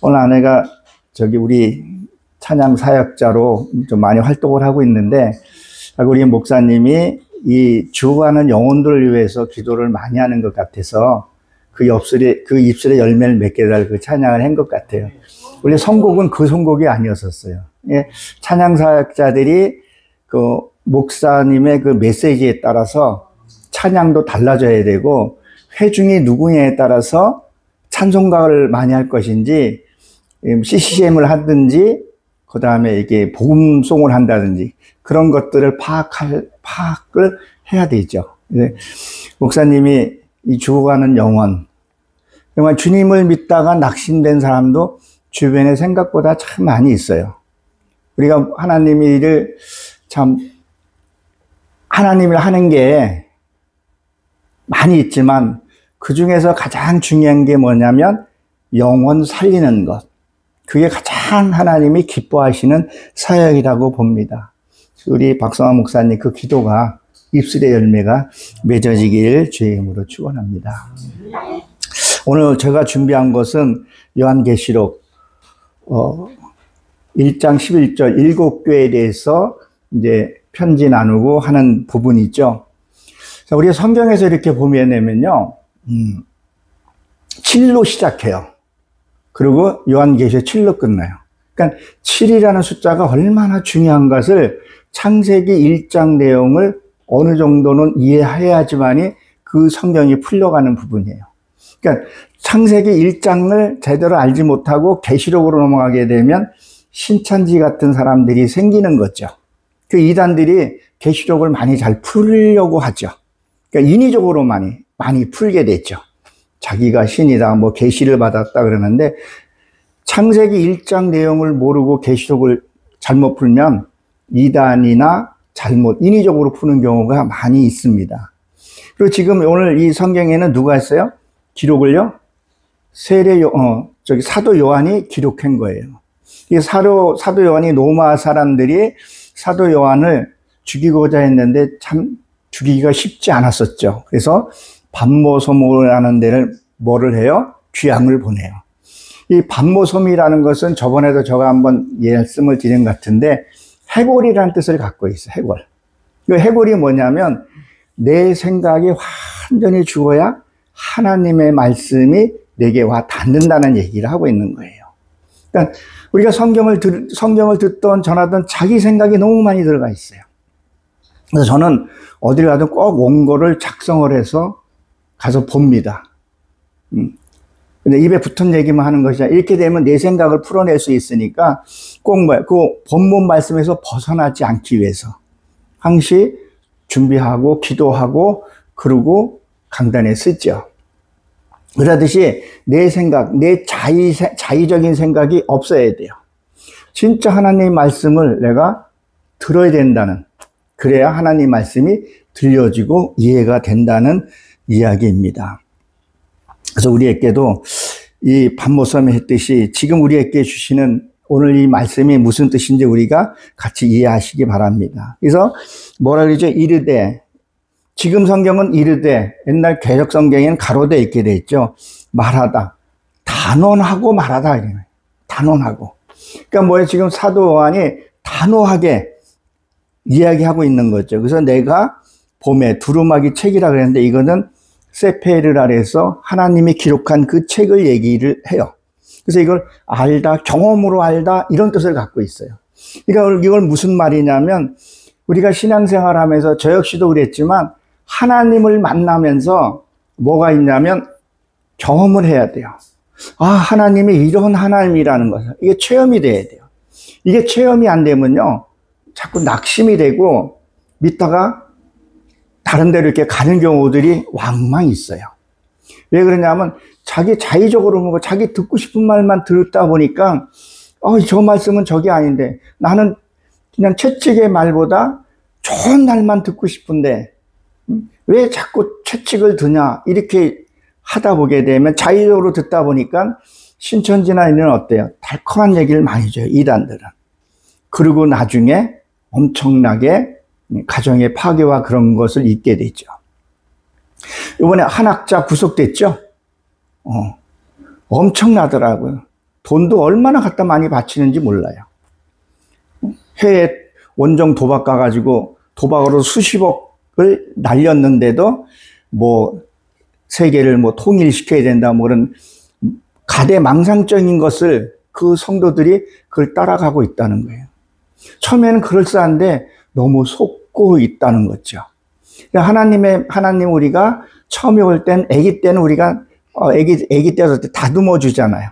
오늘 아내가 우리 찬양 사역자로 좀 많이 활동을 하고 있는데, 우리 목사님이 이 죽어가는 영혼들을 위해서 기도를 많이 하는 것 같아서 그 입술에 열매를 맺게 달 그 찬양을 한 것 같아요. 원래 선곡은 그 선곡이 아니었었어요. 예, 찬양 사역자들이 그 목사님의 그 메시지에 따라서 찬양도 달라져야 되고, 회중이 누구냐에 따라서 찬송가를 많이 할 것인지, CCM을 하든지, 그 다음에 이게 복음송을 한다든지, 그런 것들을 파악을 해야 되죠. 목사님이 이 죽어가는 영혼, 정말 주님을 믿다가 낙심된 사람도 주변에 생각보다 참 많이 있어요. 우리가 하나님을 하는 게 많이 있지만, 그 중에서 가장 중요한 게 뭐냐면 영혼 살리는 것. 그게 가장 하나님이 기뻐하시는 사역이라고 봅니다. 우리 박성환 목사님 그 기도가 입술의 열매가 맺어지길 주의 이름으로 축원합니다. 오늘 제가 준비한 것은 요한계시록 1장 11절 7교회에 대해서 이제 편지 나누고 하는 부분이죠. 자, 우리가 성경에서 이렇게 보면요, 7로 시작해요. 그리고 요한계시록 7로 끝나요. 그러니까 7이라는 숫자가 얼마나 중요한 것을 창세기 1장 내용을 어느 정도는 이해해야지만이 그 성경이 풀려가는 부분이에요. 그러니까 창세기 1장을 제대로 알지 못하고 계시록으로 넘어가게 되면 신천지 같은 사람들이 생기는 거죠. 그 이단들이 계시록을 많이 잘 풀려고 하죠. 그러니까 인위적으로 많이 풀게 됐죠. 자기가 신이다, 뭐 계시를 받았다 그러는데, 창세기 1장 내용을 모르고 계시록을 잘못 풀면 이단이나 인위적으로 푸는 경우가 많이 있습니다. 그리고 지금 오늘 이 성경에는 누가 했어요? 기록을요? 사도 요한이 기록한 거예요. 이 사도 요한이 로마 사람들이 사도 요한을 죽이고자 했는데 참 죽이기가 쉽지 않았었죠. 그래서 반모섬이라는 데를 뭐를 해요? 귀향을 보내요. 이 반모섬이라는 것은 저번에도 제가 한번 말씀을 드린 것 같은데, 해골이라는 뜻을 갖고 있어요. 해골. 이 해골이 뭐냐면 내 생각이 완전히 죽어야 하나님의 말씀이 내게 와 닿는다는 얘기를 하고 있는 거예요. 그러니까 우리가 성경을 듣던 전하던 자기 생각이 너무 많이 들어가 있어요. 그래서 저는 어딜 가든 꼭 원고를 작성을 해서 가서 봅니다. 근데 입에 붙은 얘기만 하는 것이 아니라 이렇게 되면 내 생각을 풀어낼 수 있으니까 꼭 그 본문 말씀에서 벗어나지 않기 위해서 항시 준비하고 기도하고 그러고 강단에 쓰죠. 그러듯이 내 생각, 내 자의적인 생각이 없어야 돼요. 진짜 하나님의 말씀을 내가 들어야 된다는, 그래야 하나님 말씀이 들려지고 이해가 된다는 이야기입니다. 그래서 우리에게도 이 반모섬이 했듯이 지금 우리에게 주시는 오늘 이 말씀이 무슨 뜻인지 우리가 같이 이해하시기 바랍니다. 그래서 뭐라 그러죠? 이르되, 지금 성경은 이르되, 옛날 개역 성경에는 가로되 있게 돼 있죠. 말하다, 단언하고 말하다 이래요. 단언하고. 그러니까 뭐예요? 지금 사도 요한이 단호하게 이야기하고 있는 거죠. 그래서 내가 봄에 두루마기 책이라 그랬는데, 이거는 세페르라 해서 하나님이 기록한 그 책을 얘기를 해요. 그래서 이걸 알다, 경험으로 알다, 이런 뜻을 갖고 있어요. 그러니까 이걸 무슨 말이냐면, 우리가 신앙생활 하면서 저 역시도 그랬지만 하나님을 만나면서 뭐가 있냐면 경험을 해야 돼요. 아, 하나님이 이런 하나님이라는 것을, 이게 체험이 돼야 돼요. 이게 체험이 안 되면요, 자꾸 낙심이 되고 믿다가 다른 데로 이렇게 가는 경우들이 왕왕 있어요. 왜 그러냐면 자기 자의적으로 보고 자기 듣고 싶은 말만 듣다 보니까 저 말씀은 저게 아닌데, 나는 그냥 채찍의 말보다 좋은 말만 듣고 싶은데 왜 자꾸 채찍을 드냐, 이렇게 하다 보게 되면 자의적으로 듣다 보니까 신천지나 이는 어때요? 달콤한 얘기를 많이 줘요, 이단들은. 그리고 나중에 엄청나게 가정의 파괴와 그런 것을 잊게 되죠. 이번에 한 학자 구속됐죠? 엄청나더라고요. 돈도 얼마나 갖다 많이 바치는지 몰라요. 해외 원정 도박 가가지고 도박으로 수십억을 날렸는데도 뭐 세계를 뭐 통일시켜야 된다, 뭐 그런 가대망상적인 것을 그 성도들이 그걸 따라가고 있다는 거예요. 처음에는 그럴싸한데 너무 속고 있다는 거죠. 하나님 우리가 처음에 올 땐, 아기 때는 우리가 아기 때서 다듬어 주잖아요.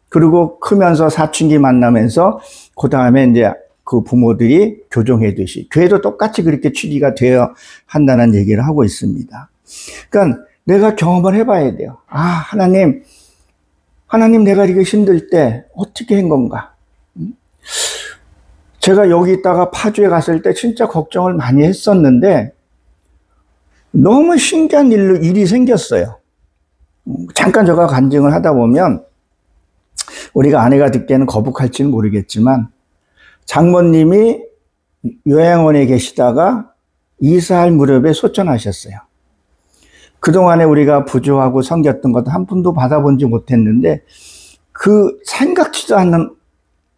그리고 크면서 사춘기 만나면서 그 다음에 이제 그 부모들이 교정해 듯이 교회도 똑같이 그렇게 취지가 되어야 한다는 얘기를 하고 있습니다. 그러니까 내가 경험을 해봐야 돼요. 아, 하나님 내가 이렇게 힘들 때 어떻게 한 건가? 제가 여기 있다가 파주에 갔을 때 진짜 걱정을 많이 했었는데 너무 신기한 일이 생겼어요. 잠깐 제가 간증을 하다 보면 우리가 아내가 듣기에는 거북할지는 모르겠지만 장모님이 요양원에 계시다가 이사할 무렵에 소천하셨어요. 그동안에 우리가 부조하고 섬겼던 것도 한 푼도 받아본지 못했는데 그 생각지도 않는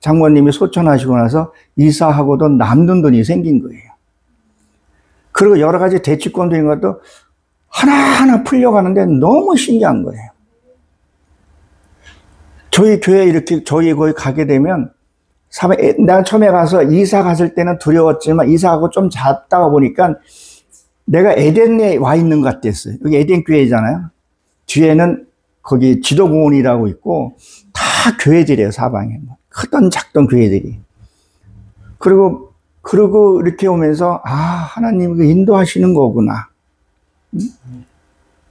장모님이 소천하시고 나서 이사하고도 남는 돈이 생긴 거예요. 그리고 여러 가지 대치권도 있는 것도 하나하나 풀려가는데 너무 신기한 거예요. 저희 교회 이렇게 저희 거기 가게 되면 내가 처음에 가서 이사 갔을 때는 두려웠지만 이사하고 좀 잤다가 보니까 내가 에덴에 와 있는 것 같았어요. 여기 에덴 교회잖아요. 뒤에는 거기 지도공원이라고 있고 다 교회들이에요, 사방에. 크던 작던 교회들이. 그리고 이렇게 오면서 아, 하나님 인도하시는 거구나.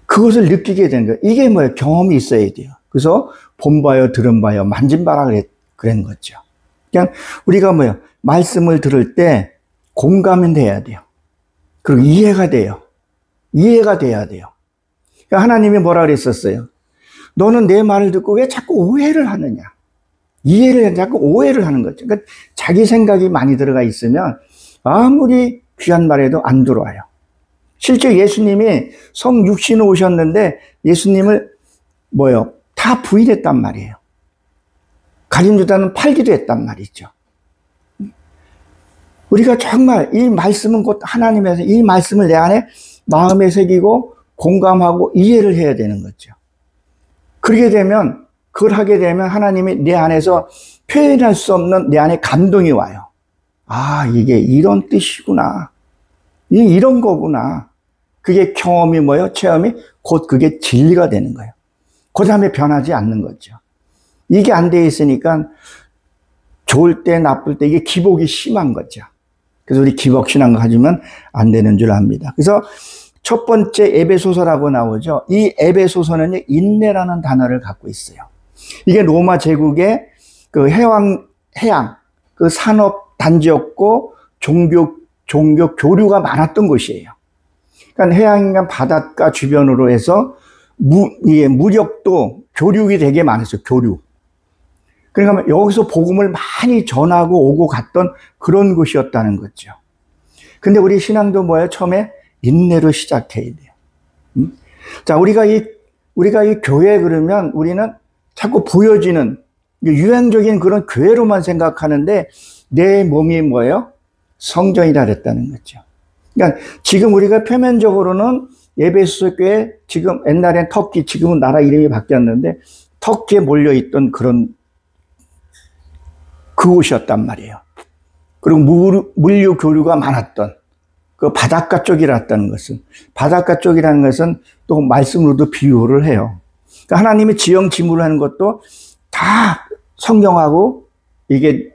그것을 느끼게 된 거예요. 이게 뭐예요? 경험이 있어야 돼요. 그래서 본 바요, 들은 바요, 만진 바라 그런 거죠. 그냥 우리가 뭐예요? 말씀을 들을 때 공감이 돼야 돼요. 그리고 이해가 돼요. 이해가 돼야 돼요. 그러니까 하나님이 뭐라 그랬었어요? 너는 내 말을 듣고 왜 자꾸 오해를 하느냐? 이해를 자꾸 오해를 하는 거죠. 그러니까 자기 생각이 많이 들어가 있으면 아무리 귀한 말에도 안 들어와요. 실제 예수님이 성육신으로 오셨는데 예수님을 다 부인했단 말이에요. 가룟 유다는 팔기도 했단 말이죠. 우리가 정말 이 말씀은 곧 하나님에서 이 말씀을 내 안에 마음에 새기고 공감하고 이해를 해야 되는 거죠. 그렇게 되면 그걸 하게 되면 하나님이 내 안에서 표현할 수 없는 내 안에 감동이 와요. 아, 이게 이런 뜻이구나. 이런 거구나. 그게 경험이 체험이 곧 그게 진리가 되는 거예요. 그 다음에 변하지 않는 거죠. 이게 안 돼 있으니까 좋을 때 나쁠 때 이게 기복이 심한 거죠. 그래서 우리 기복신앙 가지면 안 되는 줄 압니다. 그래서 첫 번째 에베소서라고 나오죠. 이 에베소서는 인내라는 단어를 갖고 있어요. 이게 로마 제국의 그 해양 그 산업 단지였고 종교 교류가 많았던 곳이에요. 그러니까 해양이나 바닷가 주변으로 해서 무역도 교류가 되게 많았어요. 교류. 그러니까 여기서 복음을 많이 전하고 오고 갔던 그런 곳이었다는 거죠. 근데 우리 신앙도 처음에 인내로 시작해야 돼요. 자, 우리가 이 교회 그러면 우리는 자꾸 보여지는 유행적인 그런 교회로만 생각하는데 내 몸이 성전이라 그랬다는 거죠. 그러니까 지금 우리가 표면적으로는 에베소 교회, 지금 옛날엔 터키, 지금은 나라 이름이 바뀌었는데 터키에 몰려있던 그곳이었단 말이에요. 그리고 물류 교류가 많았던 그 바닷가 쪽이라는 것은, 바닷가 쪽이라는 것은 또 말씀으로도 비유를 해요. 그러니까 하나님이 지형지물을 하는 것도 다 성경하고 이게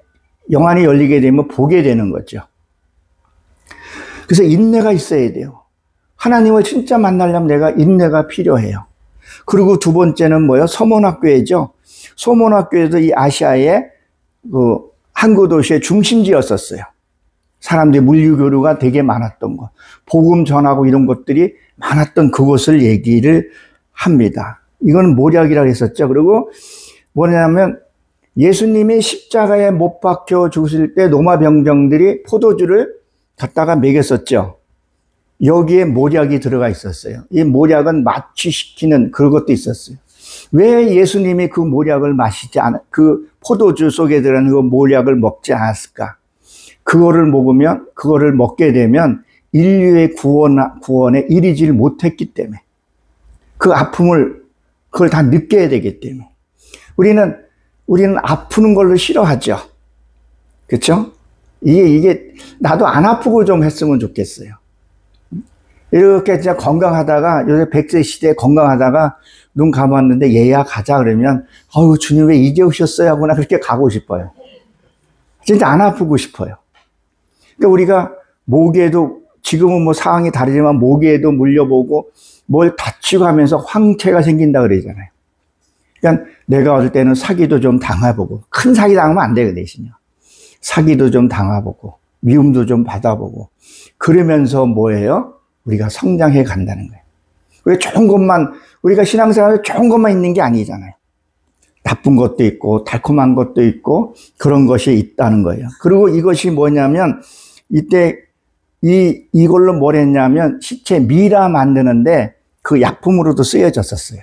영안이 열리게 되면 보게 되는 거죠. 그래서 인내가 있어야 돼요. 하나님을 진짜 만나려면 내가 인내가 필요해요. 그리고 두 번째는 서문학교회죠. 서문학교회도 이 아시아의 그 항구 도시의 중심지였었어요. 사람들이 물류교류가 되게 많았던 것, 복음 전하고 이런 것들이 많았던 그곳을 얘기를 합니다. 이건 모략이라고 했었죠. 그리고 뭐냐면 예수님이 십자가에 못 박혀 죽으실 때 로마 병정들이 포도주를 갖다가 먹였었죠. 여기에 모략이 들어가 있었어요. 이 모략은 마취시키는 그런 것도 있었어요. 왜 예수님이 그 모략을 마시지 않, 그 포도주 속에 들어있는 그 모략을 먹지 않았을까? 그거를 먹게 되면 인류의 구원에 이르지를 못했기 때문에, 그 아픔을, 그걸 다 느껴야 되기 때문에. 우리는 아프는 걸로 싫어하죠. 그렇죠? 이게 나도 안 아프고 좀 했으면 좋겠어요. 이렇게 진짜 건강하다가, 요새 100세 시대에 건강하다가 눈 감았는데 얘야 가자 그러면, 아유 주님 왜 이제 오셨어요 하구나, 그렇게 가고 싶어요. 진짜 안 아프고 싶어요. 그러니까 우리가 모기에도, 지금은 뭐 상황이 다르지만 모기에도 물려보고 뭘 다치고 하면서 황체가 생긴다 그러잖아요. 그러니까 내가 어릴 때는 사기도 좀 당해보고, 큰 사기 당하면 안 돼, 그 대신에 사기도 좀 당해보고 미움도 좀 받아보고, 그러면서 뭐예요? 우리가 성장해 간다는 거예요. 왜 좋은 것만, 우리가 신앙생활에 좋은 것만 있는 게 아니잖아요. 나쁜 것도 있고 달콤한 것도 있고 그런 것이 있다는 거예요. 그리고 이것이 뭐냐면, 이때 이걸로 뭘 했냐면 시체 미라 만드는데 그 약품으로도 쓰여졌었어요.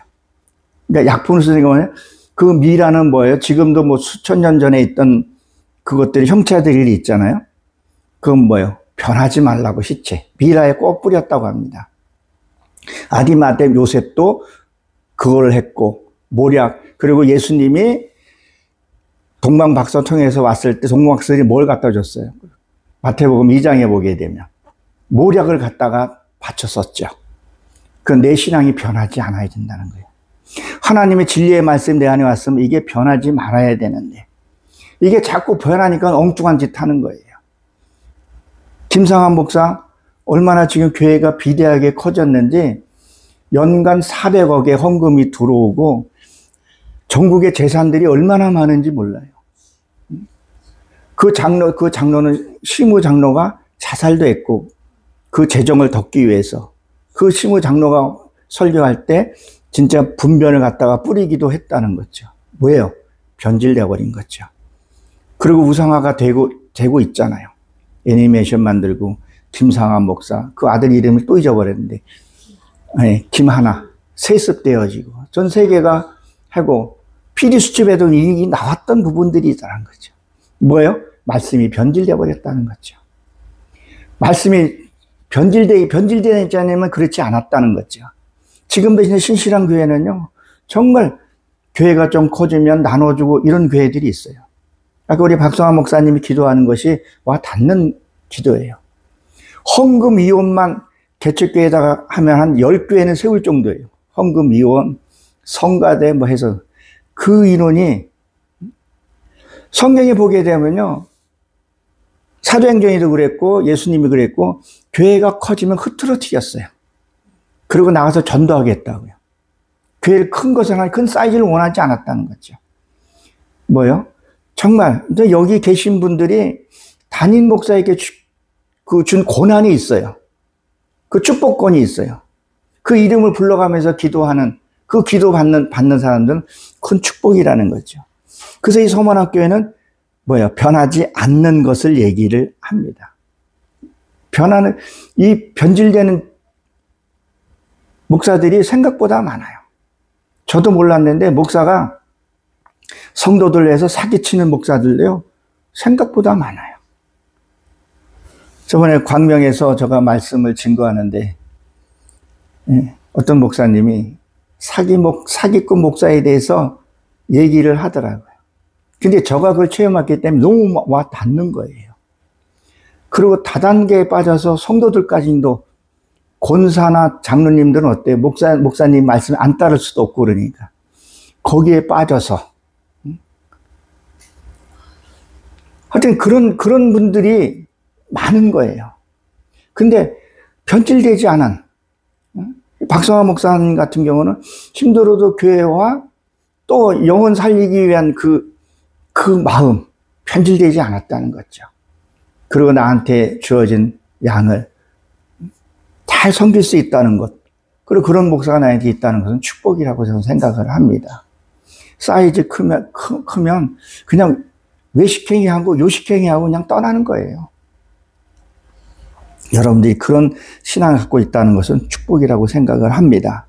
그러니까 약품으로 쓰는 거는, 그 미라는 뭐예요? 지금도 뭐 수천 년 전에 있던 그것들이, 형체들이 있잖아요. 그건 뭐예요? 변하지 말라고 시체 미라에 꼭 뿌렸다고 합니다. 아디마대 요셉도 그걸 했고, 모략. 그리고 예수님이 동방박사 통해서 왔을 때 동방박사들이 뭘 갖다 줬어요? 마태복음 2장에 보게 되면 모략을 갖다가 바쳤었죠. 그 내 신앙이 변하지 않아야 된다는 거예요. 하나님의 진리의 말씀 내 안에 왔으면 이게 변하지 말아야 되는데, 이게 자꾸 변하니까 엉뚱한 짓 하는 거예요. 김상한 목사, 얼마나 지금 교회가 비대하게 커졌는지 연간 400억의 헌금이 들어오고 전국의 재산들이 얼마나 많은지 몰라요. 그 장로는, 시무 장로가 자살도 했고, 그 재정을 덮기 위해서 그 시무 장로가 설교할 때 진짜 분변을 갖다가 뿌리기도 했다는 거죠. 뭐예요? 변질되어 버린 거죠. 그리고 우상화가 되고 있잖아요. 애니메이션 만들고, 김상한 목사, 그 아들 이름을 또 잊어버렸는데, 네, 김하나, 세습되어지고, 전 세계가 하고, 피디수첩에도 이 나왔던 부분들이 있다는 거죠. 뭐예요? 말씀이 변질되어 버렸다는 거죠. 말씀이 변질되지 않으면 그렇지 않았다는 거죠. 지금도 신실한 교회는요, 정말 교회가 좀 커지면 나눠주고 이런 교회들이 있어요. 아까 우리 박성환 목사님이 기도하는 것이 와 닿는 기도예요. 헌금 이혼만 개척교회에다가 하면 한 10교회는 세울 정도예요. 헌금 이혼, 성가대 뭐 해서. 그 인원이, 성경에 보게 되면요, 사도행전에도 그랬고 예수님이 그랬고, 교회가 커지면 흐트러뜨렸어요. 그리고 나가서 전도하겠다고요. 교회를 큰 사이즈를 원하지 않았다는 거죠. 뭐요? 정말 여기 계신 분들이 담임 목사에게 준 고난이 있어요. 그 축복권이 있어요. 그 이름을 불러가면서 기도하는, 그 기도 받는 사람들은 큰 축복이라는 거죠. 그래서 이 서문학교에는 뭐예요? 변하지 않는 것을 얘기를 합니다. 이 변질되는 목사들이 생각보다 많아요. 저도 몰랐는데 목사가 성도들 위해서 사기치는 목사들도요, 생각보다 많아요. 저번에 광명에서 제가 말씀을 증거하는데, 어떤 목사님이 사기꾼 목사에 대해서 얘기를 하더라고요. 근데 제가 그걸 체험했기 때문에 너무 와 닿는 거예요. 그리고 다단계에 빠져서 성도들까지도, 권사나 장로님들은 어때요? 목사님 말씀 안 따를 수도 없고 그러니까 거기에 빠져서, 하여튼 그런 분들이 많은 거예요. 근데 변질되지 않은 박성환 목사님 같은 경우는 힘들어도 교회와 또 영혼 살리기 위한 그 마음, 변질되지 않았다는 거죠. 그리고 나한테 주어진 양을 잘 섬길 수 있다는 것, 그리고 그런 목사가 나한테 있다는 것은 축복이라고 저는 생각을 합니다. 사이즈 크면 그냥 외식행위하고 요식행위하고 그냥 떠나는 거예요. 여러분들이 그런 신앙을 갖고 있다는 것은 축복이라고 생각을 합니다.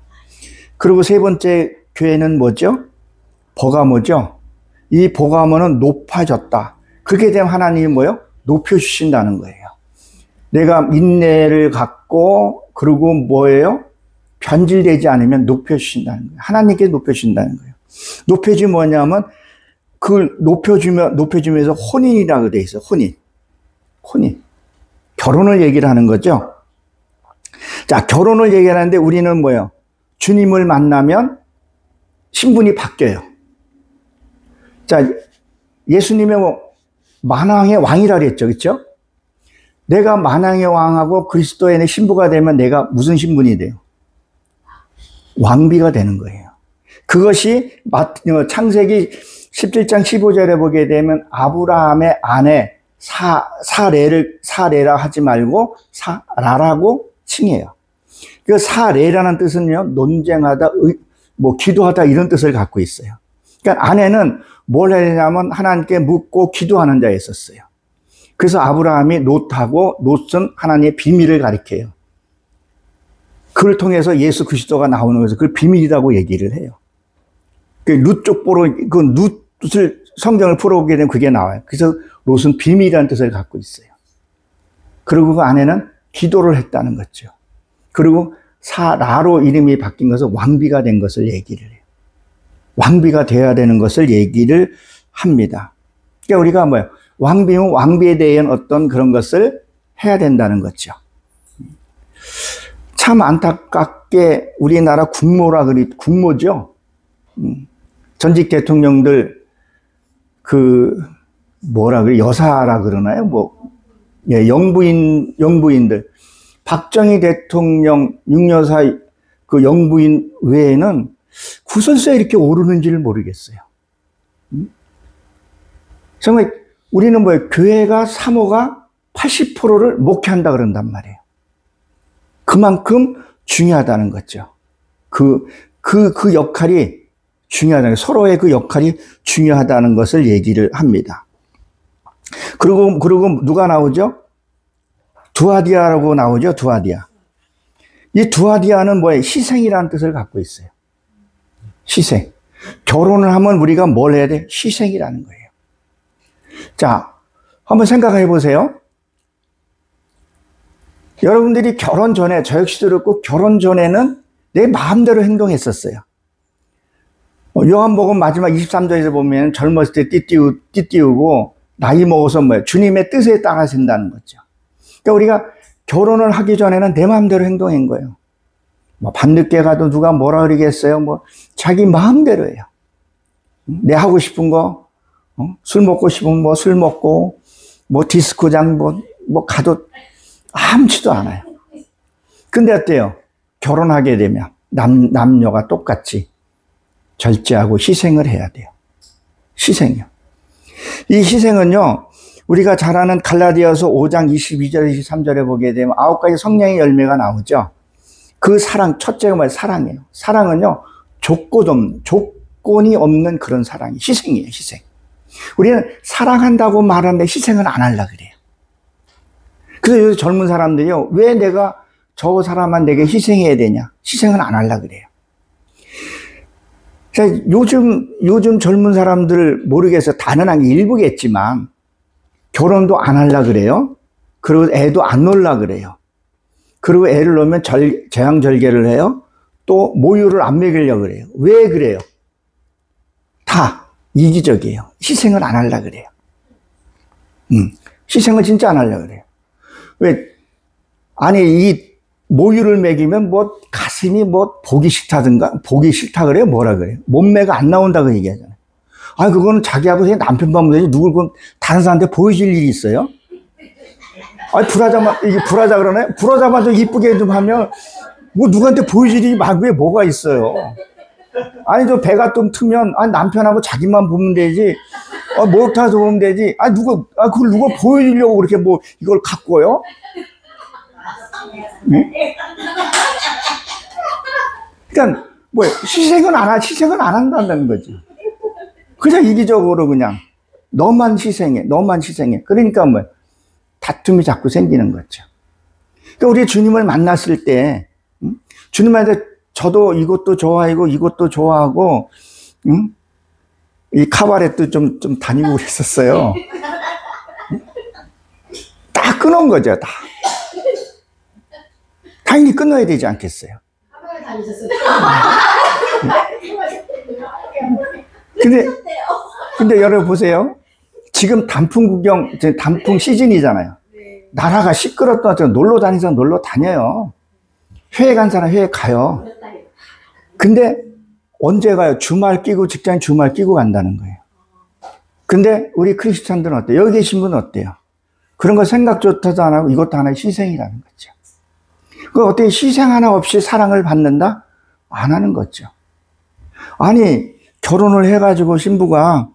그리고 세 번째 교회는 뭐죠? 버가모죠. 이 버가모는 높아졌다. 그렇게 되면 하나님이 뭐요? 높여주신다는 거예요. 내가 인내를 갖고 그리고 뭐예요? 변질되지 않으면 높여주신다는 거예요. 하나님께 높여주신다는 거예요. 높여주면 뭐냐면 그걸 높여주면서 혼인이라고 돼 있어요. 혼인. 결혼을 얘기를 하는 거죠. 자, 결혼을 얘기하는데 우리는 뭐예요? 주님을 만나면 신분이 바뀌어요. 자, 예수님의 만왕의 왕이라 그랬죠. 그렇죠? 내가 만왕의 왕하고 그리스도의 신부가 되면 내가 무슨 신분이 돼요? 왕비가 되는 거예요. 그것이 창세기 17장 15절에 보게 되면 아브라함의 아내 사레라 하지 말고 사라라고 칭해요. 그 사레라는 뜻은요, 논쟁하다, 기도하다 이런 뜻을 갖고 있어요. 그러니까 아내는 뭘 해야 되냐면 하나님께 묻고 기도하는 자였었어요. 그래서 아브라함이 롯은 하나님의 비밀을 가리켜요. 그걸 통해서 예수 그리스도가 나오는 것을 그걸 비밀이라고 얘기를 해요. 룻 쪽보로 그 룻을 성경을 풀어보게 되면 그게 나와요. 그래서 롯은 비밀이라는 뜻을 갖고 있어요. 그리고 그 아내는 기도를 했다는 거죠. 그리고 사라로 이름이 바뀐 것은 왕비가 된 것을 얘기를 해요. 왕비가 되어야 되는 것을 얘기를 합니다. 그러니까 우리가 뭐예요? 왕비면 왕비에 대한 어떤 그런 것을 해야 된다는 거죠. 참 안타깝게 우리나라 국모죠. 전직 대통령들 여사라 그러나요? 영부인들. 박정희 대통령 육여사 그 영부인 외에는 구설수에 이렇게 오르는지를 모르겠어요. 정말 우리는 교회가 사모가 80%를 목회한다 그런단 말이에요. 그만큼 중요하다는 거죠. 그 역할이 중요하다는 거예요. 서로의 그 역할이 중요하다는 것을 얘기를 합니다. 그리고 누가 나오죠? 두아디아라고 나오죠. 두아디아. 이 두아디아는 희생이라는 뜻을 갖고 있어요. 희생. 결혼을 하면 우리가 뭘 해야 돼? 희생이라는 거예요. 자, 한번 생각해 보세요. 여러분들이 결혼 전에, 저 역시도 그렇고 결혼 전에는 내 마음대로 행동했었어요. 요한복음 마지막 23절에서 보면 젊었을 때 띠띠우고 나이 먹어서 주님의 뜻에 따라 산다는 거죠. 그러니까 우리가 결혼을 하기 전에는 내 마음대로 행동한 거예요. 밤늦게 가도 누가 뭐라 그러겠어요? 자기 마음대로 해요. 내 하고 싶은 거, 술 먹고 싶으면 술 먹고, 디스코장 가도 아무렇지도 않아요. 근데 어때요? 결혼하게 되면 남녀가 똑같이 절제하고 희생을 해야 돼요. 희생이요. 이 희생은요, 우리가 잘 아는 갈라디아서 5장 22절, 23절에 보게 되면 9가지 성령의 열매가 나오죠. 그 사랑, 첫째가 사랑이에요. 사랑은요, 조건이 없는 그런 사랑이 희생이에요, 희생. 우리는 사랑한다고 말하는데 희생은 안 하려고 그래요. 그래서 요새 젊은 사람들이요, 왜 내가 저 사람만 내게 희생해야 되냐? 희생은 안 하려고 그래요. 요즘 젊은 사람들 모르겠어요. 단언한 게 일부겠지만, 결혼도 안 하려고 그래요. 그리고 애도 안 놓으려고 그래요. 그리고 애를 놓으면 재앙절개를 해요. 또 모유를 안 먹이려고 그래요. 왜 그래요? 다 이기적이에요. 희생을 안 하려고 그래요. 희생을 진짜 안 하려고 그래요. 왜? 아니, 이 모유를 먹이면 가슴이 보기 싫다 그래요? 뭐라 그래요? 몸매가 안 나온다고 얘기하잖아요. 그거는 자기하고 남편 보면 되지, 다른 사람한테 보여줄 일이 있어요? 불하자 그러네? 불하자만 좀 이쁘게 좀 하면, 누구한테 보여줄 일이 왜 뭐가 있어요? 저 배가 좀 트면, 남편하고 자기만 보면 되지, 목타서 보면 되지, 그걸 누가 보여주려고 그렇게 이걸 갖고요? 응? 그러니까, 희생은 안 한다는 거지. 그냥 이기적으로 너만 희생해. 그러니까 다툼이 자꾸 생기는 거죠. 그러니까 우리 주님을 만났을 때, 주님한테 저도 이것도 좋아하고 이것도 좋아하고, 응? 이 카바렛도 좀 다니고 그랬었어요. 다 끊은 거죠, 다. 당연히 끊어야 되지 않겠어요? 카바렛 다니셨어요? 근데 여러분 보세요. 지금 단풍 시즌이잖아요. 나라가 시끄럽다. 놀러 다니는 사람 놀러 다녀요. 회에 간 사람 회에 가요. 근데 언제 가요? 주말 끼고, 직장인 주말 끼고 간다는 거예요. 근데 우리 크리스찬들은 어때요? 여기 계신 분은 어때요? 그런 거 생각조차도 안 하고 이것도 하나의 희생이라는 거죠. 그 어떻게 희생 하나 없이 사랑을 받는다? 안 하는 거죠. 아니, 결혼을 해가지고 신부가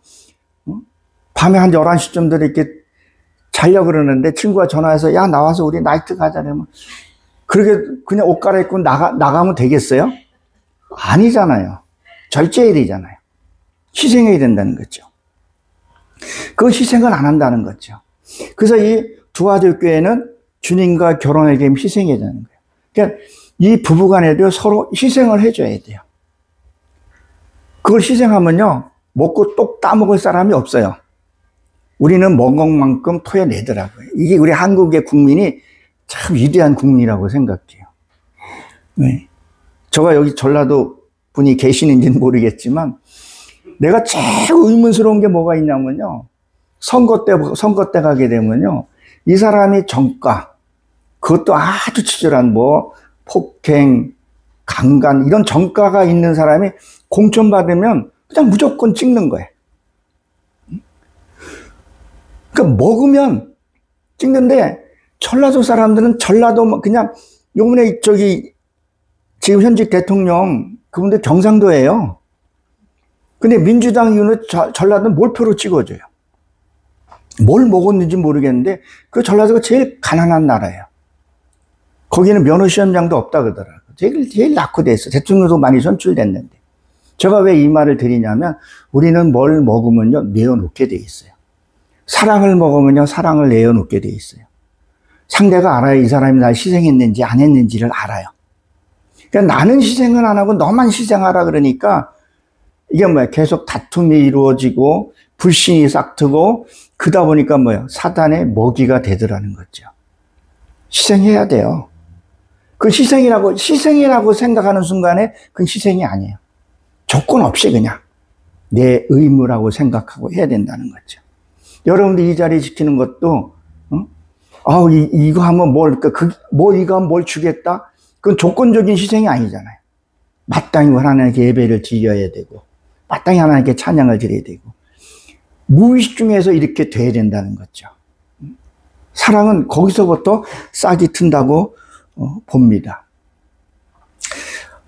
밤에 한 11시쯤 되면 이렇게 자려고 그러는데 친구가 전화해서 야, 나와서 우리 나이트 가자. 그러면 그렇게 그냥 옷 갈아입고 나가면 되겠어요? 아니잖아요. 절제해야 되잖아요. 희생해야 된다는 거죠. 그 희생을 안 한다는 거죠. 그래서 이 두아들교회는 주님과 결혼하게 되면 희생해야 되는 거예요. 그러니까 이 부부간에도 서로 희생을 해줘야 돼요. 그걸 희생하면요, 먹고 똑 따먹을 사람이 없어요. 우리는 먹은 만큼 토해내더라고요. 이게 우리 한국의 국민이 참 위대한 국민이라고 생각해요. 네. 제가 여기 전라도 분이 계시는지는 모르겠지만, 내가 제일 의문스러운 게 뭐가 있냐면요, 선거 때 가게 되면요, 이 사람이 정가, 그것도 아주 치졸한 폭행, 강간, 이런 정가가 있는 사람이 공천 받으면 그냥 무조건 찍는 거예요. 그러니까 먹으면 찍는데, 전라도 사람들은 그냥, 요번에 지금 현직 대통령, 그분들 경상도예요. 근데 민주당 의원은 전라도는 몰표로 찍어줘요. 뭘 먹었는지 모르겠는데, 그 전라도가 제일 가난한 나라예요. 거기는 면허시험장도 없다 그러더라고요. 제일 낙후돼 있어. 대통령도 많이 선출됐는데. 제가 왜 이 말을 드리냐면, 우리는 뭘 먹으면요, 내어놓게 돼 있어요. 사랑을 먹으면요, 사랑을 내어놓게 돼 있어요. 상대가 알아요. 이 사람이 날 희생했는지 안 했는지를 알아요. 그러니까 나는 희생을 안 하고 너만 희생하라 그러니까 이게 뭐야? 계속 다툼이 이루어지고 불신이 싹트고 그러다 보니까 뭐예요? 사단의 먹이가 되더라는 거죠. 희생해야 돼요. 그 희생이라고 생각하는 순간에 그건 희생이 아니에요. 조건 없이 그냥 내 의무라고 생각하고 해야 된다는 거죠. 여러분들 이 자리 지키는 것도, 이거 하면 이거 하면 뭘 주겠다? 그건 조건적인 희생이 아니잖아요. 마땅히 하나님께 예배를 드려야 되고, 마땅히 하나님께 찬양을 드려야 되고, 무의식 중에서 이렇게 돼야 된다는 거죠. 사랑은 거기서부터 싹이 튼다고 봅니다.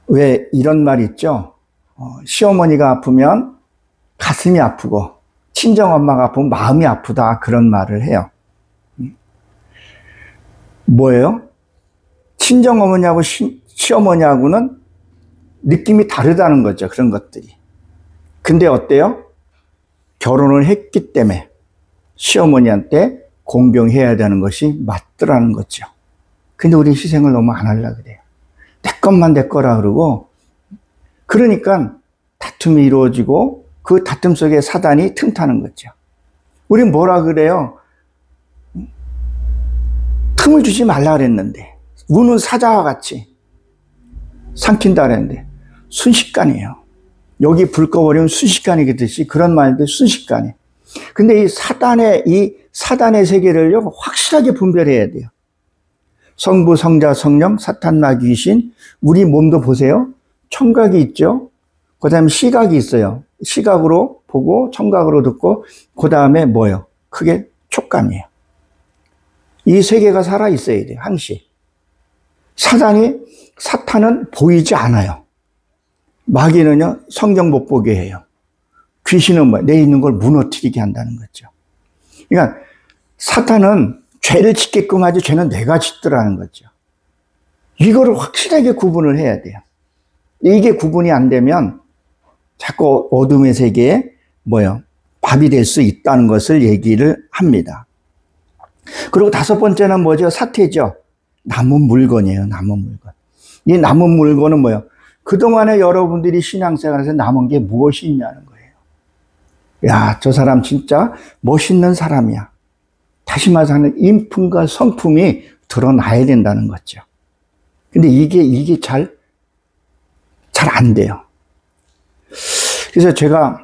왜 이런 말 있죠? 시어머니가 아프면 가슴이 아프고, 친정엄마가 아프면 마음이 아프다, 그런 말을 해요. 뭐예요? 친정어머니하고 시어머니하고는 느낌이 다르다는 거죠. 그런 것들이. 근데 어때요? 결혼을 했기 때문에 시어머니한테 공경해야 되는 것이 맞더라는 거죠. 근데 우리 희생을 너무 안 하려고 그래요. 내 것만 내 거라 그러고, 그러니까 다툼이 이루어지고 그 다툼 속에 사단이 틈타는 거죠. 우린 뭐라 그래요? 틈을 주지 말라 그랬는데, 우는 사자와 같이 삼킨다 그랬는데 순식간이에요. 여기 불 꺼버리면 순식간이겠듯이 그런 말들 순식간에. 근데 이 사단의 세계를요, 확실하게 분별해야 돼요. 성부, 성자, 성령, 사탄, 나, 귀신. 우리 몸도 보세요. 청각이 있죠. 그 다음에 시각이 있어요. 시각으로 보고 청각으로 듣고, 그 다음에 뭐예요? 크게 촉감이에요. 이 세계가 살아 있어야 돼요. 항시. 사탄은 보이지 않아요. 마귀는요, 성경 못 보게 해요. 귀신은 내 있는 걸 무너뜨리게 한다는 거죠. 그러니까 사탄은 죄를 짓게끔 하지, 죄는 내가 짓더라는 거죠. 이거를 확실하게 구분을 해야 돼요. 이게 구분이 안 되면 자꾸 어둠의 세계에 밥이 될 수 있다는 것을 얘기를 합니다. 그리고 다섯 번째는 뭐죠? 사태죠. 남은 물건이에요. 남은 물건. 이 남은 물건은 뭐예요? 그동안에 여러분들이 신앙생활에서 남은 게 무엇이 있냐는 거예요. 야, 저 사람 진짜 멋있는 사람이야. 다시 말해서 인품과 성품이 드러나야 된다는 거죠. 근데 이게 잘 안 돼요. 그래서 제가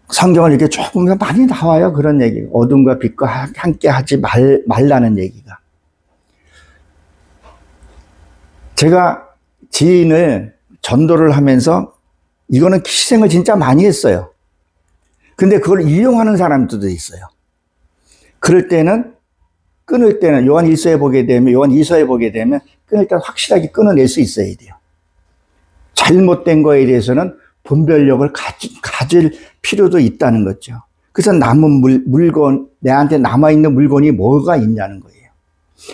성경을 이렇게 조금 더 많이 나와요. 그런 얘기. 어둠과 빛과 함께 하지 말라는 얘기가. 제가 지인을 전도를 하면서 이거는 희생을 진짜 많이 했어요. 근데 그걸 이용하는 사람들도 있어요. 그럴 때는, 끊을 때는 요한 1서에 보게 되면, 요한 2서에 보게 되면 끊을 때 확실하게 끊어낼 수 있어야 돼요. 잘못된 거에 대해서는 분별력을 가질 필요도 있다는 거죠. 그래서 남은 물건, 내한테 남아있는 물건이 뭐가 있냐는 거예요.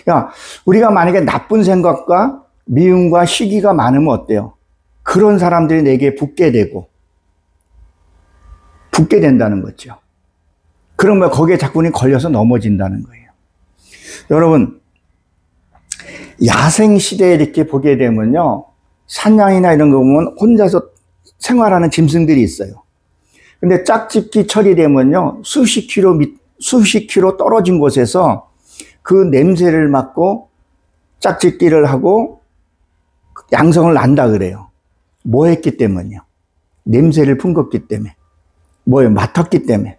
그러니까 우리가 만약에 나쁜 생각과 미움과 시기가 많으면 어때요? 그런 사람들이 내게 붙게 된다는 거죠. 그러면 거기에 자꾸 걸려서 넘어진다는 거예요. 여러분, 야생시대에 이렇게 보게 되면요, 사냥이나 이런 거 보면 혼자서 생활하는 짐승들이 있어요. 근데 짝짓기 철이 되면요, 수십 킬로 떨어진 곳에서 그 냄새를 맡고 짝짓기를 하고 양성을 난다 그래요. 뭐 했기 때문이요? 냄새를 풍겼기 때문에. 뭐예요? 맡았기 때문에.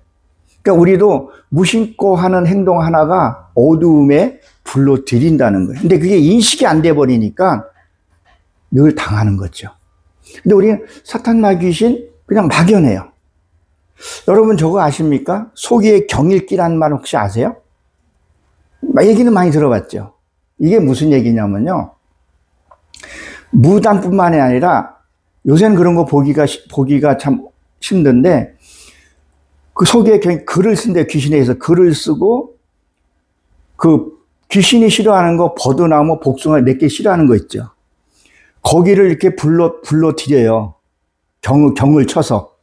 그러니까 우리도 무심코 하는 행동 하나가 어두움에 불로 들인다는 거예요. 근데 그게 인식이 안 돼 버리니까 늘 당하는 거죠. 근데 우리는 사탄나 귀신 그냥 막연해요. 여러분 저거 아십니까? 소기의 경읽기라는 말 혹시 아세요? 얘기는 많이 들어봤죠. 이게 무슨 얘기냐면요, 무당뿐만이 아니라 요새는 그런 거 보기가 참 힘든데, 그 소기의 글을 쓴대. 귀신에 의해서 글을 쓰고, 그 귀신이 싫어하는 거, 버드나무, 복숭아 몇 개 싫어하는 거 있죠. 거기를 이렇게 불러들여요. 경을 쳐서.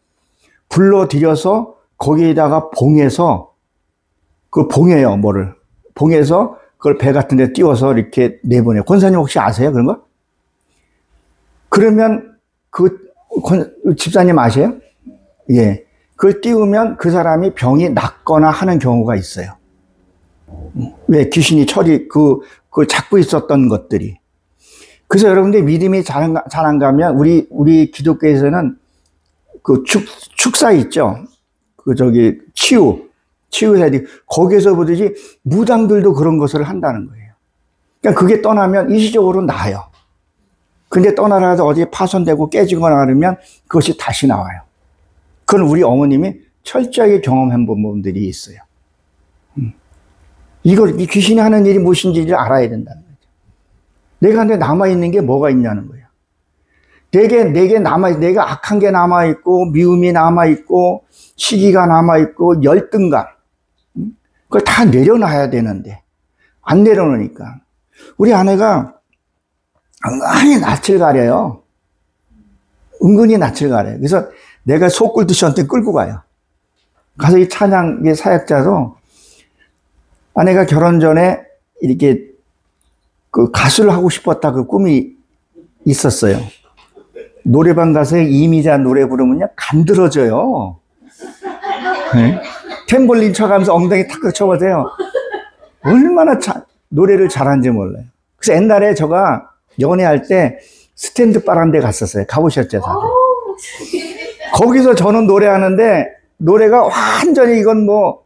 불러들여서 거기에다가 봉해서, 그 봉해요, 뭐를. 봉해서 그걸 배 같은 데 띄워서 이렇게 내보내요. 권사님 혹시 아세요? 그런 거? 그러면 집사님 아세요? 예. 그걸 띄우면 그 사람이 병이 낫거나 하는 경우가 있어요. 왜? 귀신이 그걸 잡고 있었던 것들이. 그래서 여러분들 믿음이 잘 안 가면 우리 기독교에서는 그 축사 있죠? 치유해야 돼. 거기에서 보듯이 무당들도 그런 것을 한다는 거예요. 그러니까 그게 떠나면 일시적으로 나아요. 근데 떠나라도 어디에 파손되고 깨지거나 그러면 그것이 다시 나와요. 그건 우리 어머님이 철저하게 경험한 부분들이 있어요. 이 귀신이 하는 일이 무엇인지를 알아야 된다는 거죠. 내가 근데 남아있는 게 뭐가 있냐는 거예요. 내가 악한 게 남아있고, 미움이 남아있고, 시기가 남아있고, 열등감. 그걸 다 내려놔야 되는데, 안 내려놓으니까. 우리 아내가 은근히 낯을 가려요. 은근히 낯을 가려요. 그래서 내가 속꿀듯이 한테 끌고 가요. 가서 이 찬양의 사역자도 아내가 결혼 전에 이렇게 그 가수를 하고 싶었다 그 꿈이 있었어요. 노래방 가서 이미자 노래 부르면요, 간드러져요. 네? 탬볼린 쳐가면서 엉덩이 탁 쳐보세요. 얼마나 노래를 잘하는지 몰라요. 그래서 옛날에 제가 연애할 때 스탠드 바란 데 갔었어요. 가보셨죠, 다들? 거기서 저는 노래하는데 노래가 완전히 이건 뭐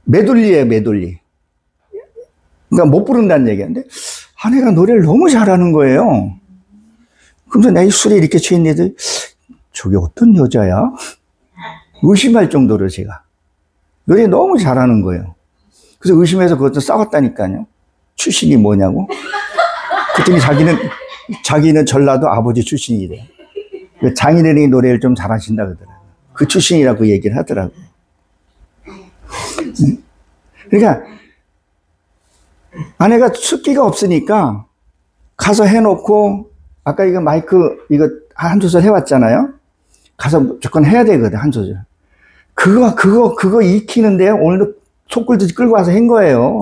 메들리예요, 메들리. 그러니까 못 부른다는 얘기인데 아내가 노래를 너무 잘하는 거예요. 그러면서 내 술에 이렇게 취했는데 저게 어떤 여자야? 의심할 정도로 제가 노래 너무 잘하는 거예요. 그래서 의심해서 그것도 싸웠다니까요. 출신이 뭐냐고. 그랬더니 자기는 전라도 아버지 출신이래요. 장인어른이 노래를 좀 잘하신다 그러더라고요. 그 출신이라고 얘기를 하더라고요. 그러니까 아내가 숙기가 없으니까 가서 해놓고, 아까 이거 마이크 이거 한 소절 해왔잖아요. 가서 무조건 해야 되거든, 한 소절. 그거 익히는데요. 오늘도 속글듯이 끌고 와서 한 거예요.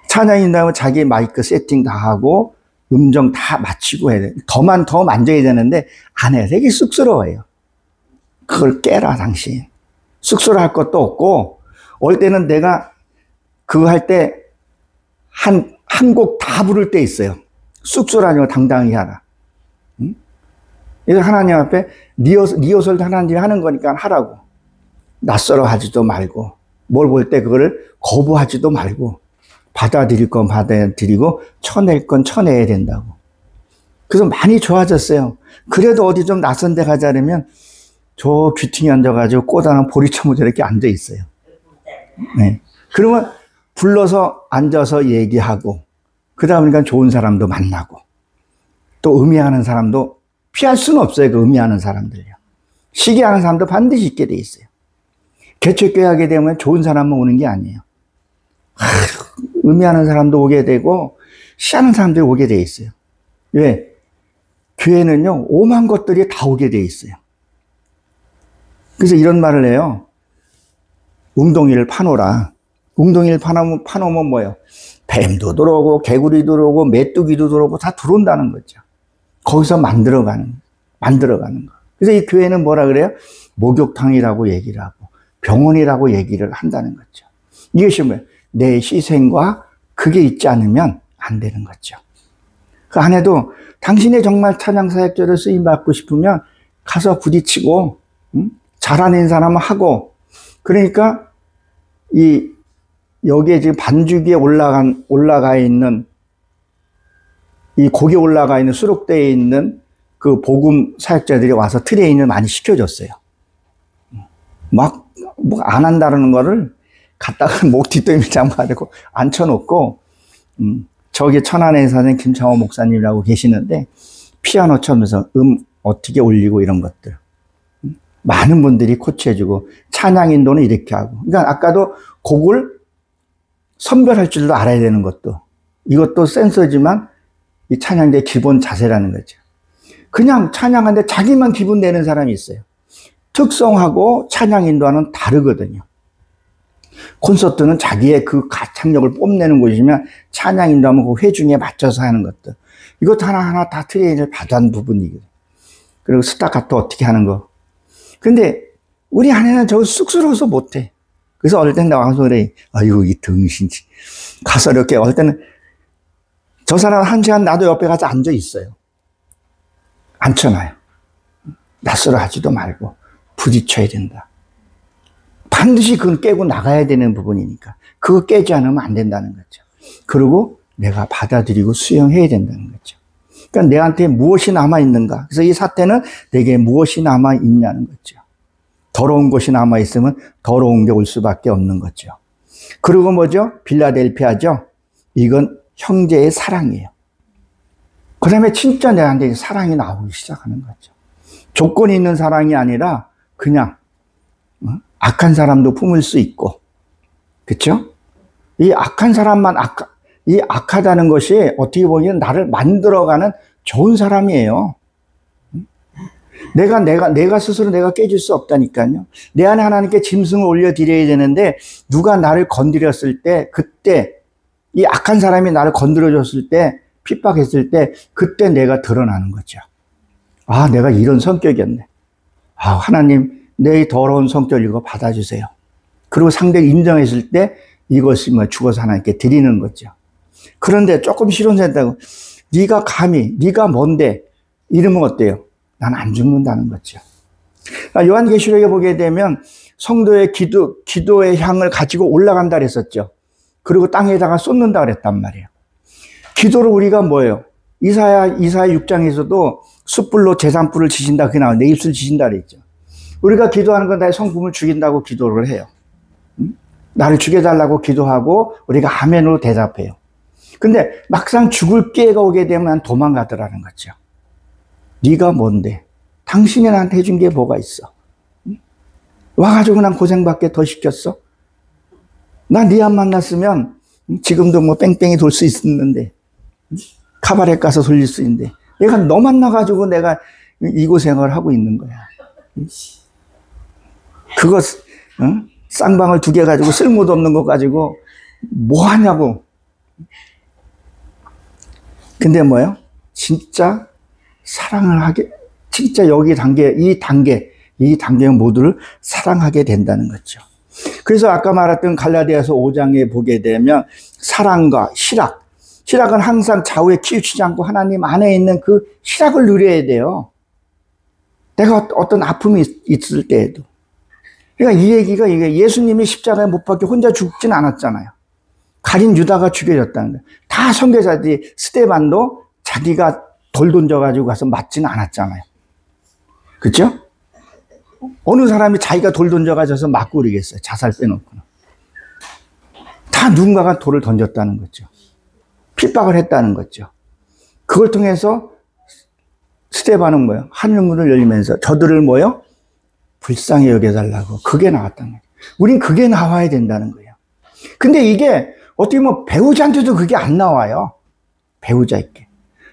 찬양인 다음에 자기 마이크 세팅 다 하고 음정 다 맞추고 해야 돼. 더 만져야 되는데 안 해요. 되게 쑥스러워요. 그걸 깨라, 당신. 쑥스러워할 것도 없고, 올 때는 내가 그거 할 때 한 곡 다 부를 때 있어요. 쑥스러워하지 말고 당당히 하라. 응? 이거 하나님 앞에 리허설도 하나님이 하는 거니까 하라고. 낯설어 하지도 말고, 뭘 볼 때 그거를 거부하지도 말고, 받아들일 건 받아들이고, 쳐낼 건 쳐내야 된다고. 그래서 많이 좋아졌어요. 그래도 어디 좀 낯선 데 가자면, 저 귀퉁이 앉아가지고 꽃하는 보리처럼 저렇게 앉아 있어요. 네. 그러면 불러서 앉아서 얘기하고, 그러다 보니까 좋은 사람도 만나고, 또 음해하는 사람도 피할 수는 없어요. 그 음해하는 사람들요. 시기하는 사람도 반드시 있게 돼 있어요. 개척교회 하게 되면 좋은 사람만 오는 게 아니에요. 음해하는 사람도 오게 되고, 시하는 사람들이 오게 돼 있어요. 왜? 교회는요, 오만 것들이 다 오게 돼 있어요. 그래서 이런 말을 해요. 웅덩이를 파놓으라. 웅덩이를 파놓으면 뭐예요? 뱀도 들어오고, 개구리도 들어오고, 메뚜기도 들어오고, 다 들어온다는 거죠. 거기서 만들어가는 거. 그래서 이 교회는 뭐라 그래요? 목욕탕이라고 얘기를 하고, 병원이라고 얘기를 한다는 거죠. 이것이 뭐예요? 내 희생과 그게 있지 않으면 안 되는 거죠. 그 안에도 당신이 정말 찬양사역자로 쓰임받고 싶으면 가서 부딪히고, 잘하는 사람은 하고, 그러니까 여기에 지금 반주기에 올라가 있는, 이 곡에 올라가 있는, 수록되어 있는 그 복음 사역자들이 와서 트레이닝을 많이 시켜줬어요. 막, 뭐 안 한다는 거를 갖다가 목 뒷덜미 장봐가지고 앉혀놓고, 저기 천안에 사는 김창호 목사님이라고 계시는데, 피아노 쳐면서 어떻게 올리고 이런 것들. 많은 분들이 코치해주고, 찬양 인도는 이렇게 하고. 그러니까 아까도 곡을 선별할 줄도 알아야 되는 것도, 이것도 센서지만 이 찬양대의 기본 자세라는 거죠. 그냥 찬양하는데 자기만 기분 내는 사람이 있어요. 특성하고 찬양 인도와는 다르거든요. 콘서트는 자기의 그 가창력을 뽐내는 곳이면 찬양 인도하면 그 회중에 맞춰서 하는 것들. 이것 하나하나 다 트레이닝을 받은 부분이거든요. 그리고 스타카토 어떻게 하는 거. 근데 우리 아내는 저거 쑥스러워서 못해. 그래서 어릴 땐 나와서 그래. 아유, 이 등신지. 가서 이렇게 어릴 때는 저 사람 한 시간 나도 옆에 가서 앉아 있어요. 앉혀놔요. 낯설어 하지도 말고 부딪혀야 된다. 반드시 그건 깨고 나가야 되는 부분이니까. 그거 깨지 않으면 안 된다는 거죠. 그리고 내가 받아들이고 수용해야 된다는 거죠. 그러니까 내한테 무엇이 남아있는가. 그래서 이 사태는 내게 무엇이 남아있냐는 거죠. 더러운 것이 남아있으면 더러운 게 올 수밖에 없는 거죠. 그리고 뭐죠? 빌라델피아죠. 이건 형제의 사랑이에요. 그 다음에 진짜 내한테 사랑이 나오기 시작하는 거죠. 조건이 있는 사랑이 아니라 그냥 악한 사람도 품을 수 있고, 그렇죠? 이 악한 사람만 이 악하다는 것이 어떻게 보면 나를 만들어가는 좋은 사람이에요. 내가 스스로 내가 깨질 수 없다니까요. 내 안에 하나님께 짐승을 올려드려야 되는데, 누가 나를 건드렸을 때, 그때, 이 악한 사람이 나를 건드려줬을 때, 핍박했을 때, 그때 내가 드러나는 거죠. 아, 내가 이런 성격이었네. 아, 하나님, 내 더러운 성격 이거 받아주세요. 그리고 상대를 인정했을 때, 이것이 뭐 죽어서 하나님께 드리는 거죠. 그런데 조금 실현된다고, 네가 감히, 네가 뭔데, 이러면 어때요? 난 안 죽는다는 거죠. 요한계시록에 보게 되면 성도의 기도의 향을 가지고 올라간다 그랬었죠. 그리고 땅에다가 쏟는다 그랬단 말이에요. 기도를 우리가 뭐예요? 이사야 6장에서도 숯불로 제산불을 지신다. 그게 나와요. 내 입술 지신다 그랬죠. 우리가 기도하는 건 나의 성품을 죽인다고 기도를 해요. 나를 죽여달라고 기도하고 우리가 아멘으로 대답해요. 근데 막상 죽을 기회가 오게 되면 난 도망가더라는 거죠. 네가 뭔데? 당신이 나한테 해준 게 뭐가 있어? 와가지고 난 고생받게 더 시켰어? 나 네 안 만났으면 지금도 뭐 뺑뺑이 돌 수 있었는데, 카바렛 가서 돌릴 수 있는데, 내가 너 만나가지고 내가 이 고생을 하고 있는 거야. 그거 쌍방을 2개 가지고 쓸모도 없는 거 가지고 뭐 하냐고. 근데 뭐예요? 진짜 사랑을 하게, 진짜 이 단계 모두를 사랑하게 된다는 거죠. 그래서 아까 말했던 갈라디아서 5장에 보게 되면 사랑과 희락은 항상 좌우에 치우치지 않고 하나님 안에 있는 그 희락을 누려야 돼요. 내가 어떤 아픔이 있을 때에도. 그러니까 이 얘기가 이게 예수님이 십자가에 못 박혀 혼자 죽진 않았잖아요. 가린 유다가 죽여졌다는 거예요. 다 선교사들이, 스데반도 자기가 돌 던져가지고 가서 맞지는 않았잖아요. 그렇죠? 어느 사람이 자기가 돌 던져가져서 맞고 그러겠어요. 자살 빼놓고는. 다 누군가가 돌을 던졌다는 거죠. 핍박을 했다는 거죠. 그걸 통해서 스데반은 뭐예요? 하늘문을 열리면서 저들을 뭐예요? 불쌍히 여겨달라고. 그게 나왔다는 거예요. 우린 그게 나와야 된다는 거예요. 근데 이게 어떻게 보면 배우자한테도 그게 안 나와요. 배우자에게.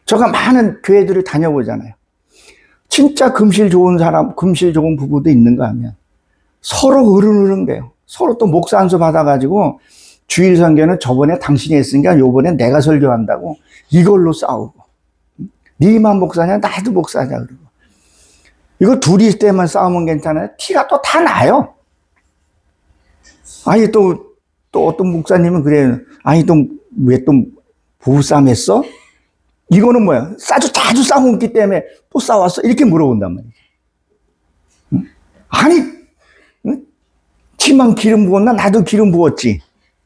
제가 많은 교회들을 다녀보잖아요. 진짜 금실 좋은 사람, 금실 좋은 부부도 있는가 하면 서로 으르렁대요. 서로 또 목사 안수 받아가지고 주일 선교는 저번에 당신이 했으니까 요번에 내가 설교한다고 이걸로 싸우고, 니만 목사냐 나도 목사냐 그러고. 이거 둘이 있을 때만 싸우면 괜찮아요? 티가 또 다 나요. 아니 또 어떤 목사님은 그래요. 아니 왜 또 부부싸움 했어? 이거는 뭐야? 자주 싸웠기 때문에 또 싸웠어? 이렇게 물어본단 말이에요. 응? 아니, 응? 지만 기름 부었나? 나도 기름 부었지.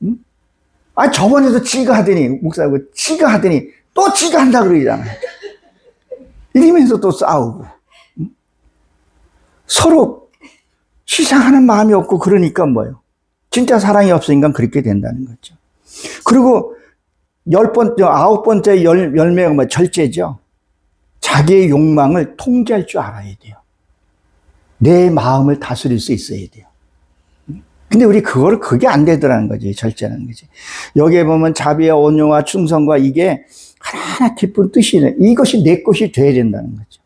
응? 아니, 저번에도 지가 하더니, 목사하고 지가 하더니 또 지가 한다 그러잖아요. 이러면서 또 싸우고. 응? 서로 희생하는 마음이 없고 그러니까 뭐예요? 진짜 사랑이 없으니까 그렇게 된다는 거죠. 그리고 9번째 열매가 뭐 절제죠. 자기의 욕망을 통제할 줄 알아야 돼요. 내 마음을 다스릴 수 있어야 돼요. 근데 우리 그게 안 되더라는 거지, 절제라는 거지. 여기에 보면 자비와 온유와 충성과 이게 하나하나 깊은 뜻이 있는, 이것이 내 것이 돼야 된다는 거죠.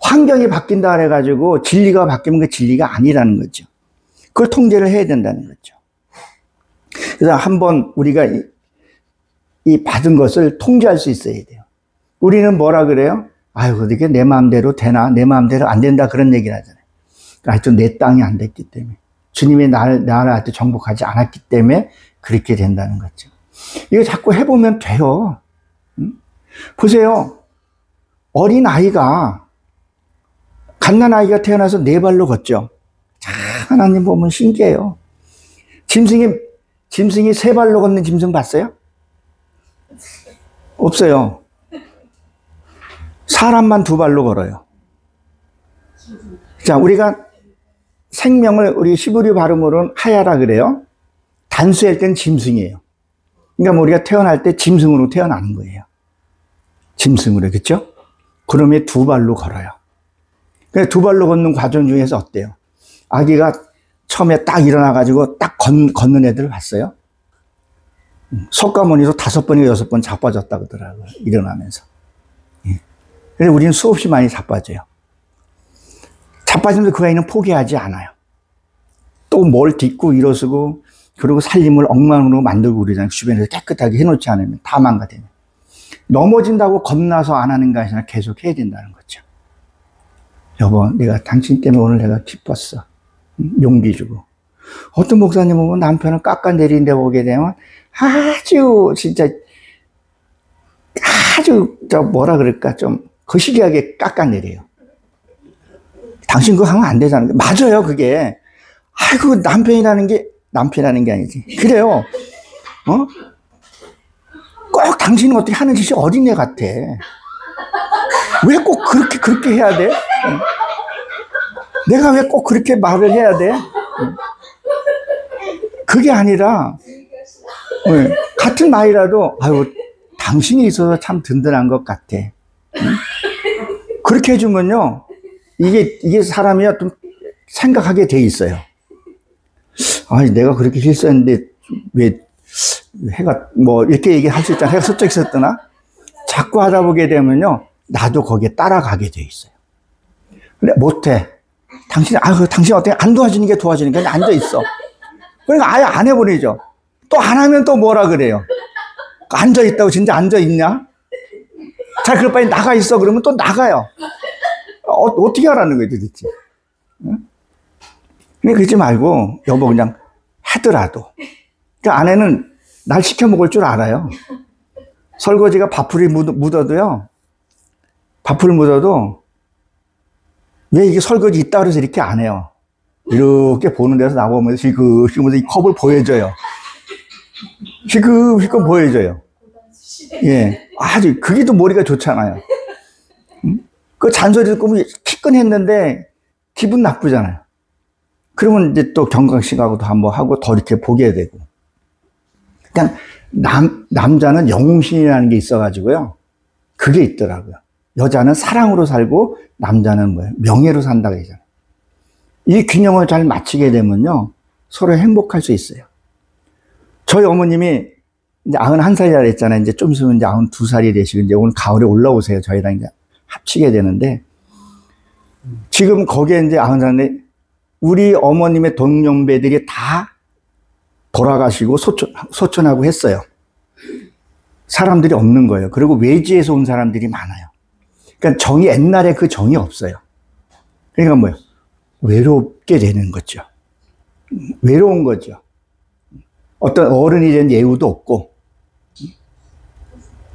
환경이 바뀐다 그래가지고 진리가 바뀌면 그 진리가 아니라는 거죠. 그걸 통제를 해야 된다는 거죠. 그래서 한번 우리가 이 받은 것을 통제할 수 있어야 돼요. 우리는 뭐라 그래요? 아유, 어떻게 내 마음대로 되나? 내 마음대로 안 된다. 그런 얘기를 하잖아요. 하여튼 내 땅이 안 됐기 때문에. 주님이 나한테 정복하지 않았기 때문에 그렇게 된다는 거죠. 이거 자꾸 해보면 돼요. 보세요. 어린 아이가, 갓난 아이가 태어나서 4발로 걷죠. 하나님 보면 신기해요. 짐승이 3발로 걷는 짐승 봤어요? 없어요. 사람만 2발로 걸어요. 자, 우리가 생명을 우리 히브리 발음으로는 하야라 그래요. 단수할 땐 짐승이에요. 그러니까 우리가 태어날 때 짐승으로 태어나는 거예요. 짐승으로, 그렇죠? 그러면 2발로 걸어요. 그래서 2발로 걷는 과정 중에서 어때요? 아기가 처음에 딱 일어나가지고 딱 걷는 애들 봤어요? 석가모니도 5번이나 6번 자빠졌다고 하더라고요. 일어나면서. 그래서 우리는 수없이 많이 자빠져요. 자빠지면서 그 아이는 포기하지 않아요. 또 뭘 딛고 일어서고, 그리고 살림을 엉망으로 만들고 그러잖아요. 주변에서 깨끗하게 해놓지 않으면 다 망가져요. 넘어진다고 겁나서 안 하는 게 아니라 계속 해야 된다는 거죠. 여보, 내가 당신 때문에 오늘 내가 기뻤어. 용기 주고. 어떤 목사님 보면 남편을 깎아내린 데 보게 되면 아주 진짜 아주 뭐라 그럴까 좀 거시기하게 깎아내려요. 당신 그거 하면 안 되잖아요. 맞아요, 그게. 아이고, 남편이라는 게 아니지. 그래요. 꼭 당신은 어떻게 하는 짓이 어린애 같아. 왜 꼭 그렇게 해야 돼? 내가 왜 꼭 그렇게 말을 해야 돼? 그게 아니라, 같은 나이라도, 아유, 당신이 있어서 참 든든한 것 같아. 그렇게 해주면요, 이게 사람이 좀 생각하게 돼 있어요. 아니, 내가 그렇게 실수했는데, 왜, 해가, 이렇게 얘기할 수 있잖아. 해가 서쪽 있었더나? 자꾸 하다 보게 되면요, 나도 거기에 따라가게 돼 있어요. 근데 못해. 당신 어떻게 안 도와주는 게 도와주니까 그냥 앉아있어. 그러니까 아예 안 해버리죠. 또 안 하면 또 뭐라 그래요. 앉아있다고 진짜 앉아있냐? 자, 그럼 빨리 나가 있어. 그러면 또 나가요. 어떻게 하라는 거예요, 도대체? 응? 근데 그러지 말고, 여보, 그냥 하더라도. 그 아내는 날 시켜 먹을 줄 알아요. 설거지가 밥풀이 묻어도요, 밥풀 묻어도, 왜 이게 설거지 있다 그래서 이렇게 안 해요. 이렇게 보는 데서 나보면서 시그시그면서 이 컵을 보여줘요. 시그시그 보여줘요. 예. 아주, 그게 또 머리가 좋잖아요. 응? 그 잔소리 듣고 키끈했는데 기분 나쁘잖아요. 그러면 이제 또 경각심하고도 한번 하고 더 이렇게 보게 되고. 그러니까 남자는 영웅신이라는 게 있어가지고요. 그게 있더라고요. 여자는 사랑으로 살고 남자는 뭐예요? 명예로 산다고 하잖아요. 이 균형을 잘 맞추게 되면요. 서로 행복할 수 있어요. 저희 어머님이 이제 91살이라 했잖아요. 이제 좀 있으면 이제 92살이 되시고 이제 오늘 가을에 올라오세요. 저희랑 이제 합치게 되는데 지금 거기에 이제 90살인데 우리 어머님의 동년배들이 다 돌아가시고 소천하고 했어요. 사람들이 없는 거예요. 그리고 외지에서 온 사람들이 많아요. 그러니까 정이 옛날에 그 정이 없어요. 그러니까 뭐예요? 외롭게 되는 거죠. 외로운 거죠. 어떤 어른이 된 예우도 없고